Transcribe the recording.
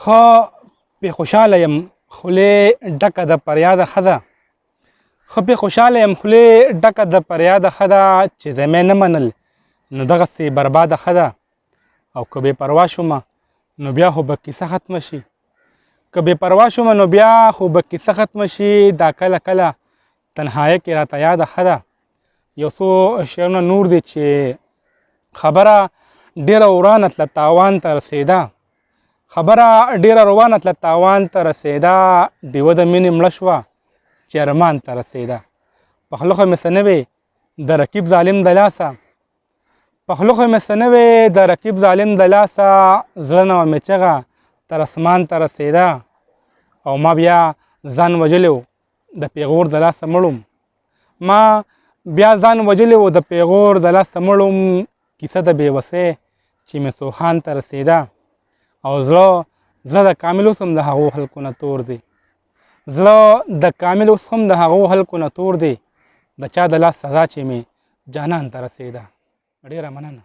ښه پې خوشحاله یم خولې ډکه د فریاده ښه ده. ښه پې خوشحاله یم خولې ډکه د فریاده ښه ده، چې زمې نه منل نو دغسې برباده ښه ده. او که بې پروا شومه نو بیا خو به کیسه ختمه شي. که بې پروا شومه نو بیا خو به کیسه ختمه شي. دا کله کله تنهایه کې راته یاده ښه ده. یو څو شعرونه نور دي چې خبره ډېره ورانه تله تاوان ته رسېده. خبره ډېره روانه تله تاوان ته رسېده. ډیوه د مینې مړه شوه چې ارمان ته رسېده. په خوله خو مې څه نه وې د رقیب ظالم د لاسه، په خوله خو مې څه نه وې د رقیب ظالم د لاسه. زړه نه وه مې چغه تر اسمان ته رسېده. او ما بیا ځان وژلی و د پیغور د لاسه مړم. ما بیا ځان وژلی و د پیغور د لاسه مړم. کیسه د بېوسۍ چې مې سوهان ته رسېده. او زړه د کامل اوس هم د هغو خلکو نه تور دی. زړه د کامل اوس هم د هغو خلکو نه تور دی. د چا د لاس سزا چې مې جانان ته رسېده. ډېره مننه.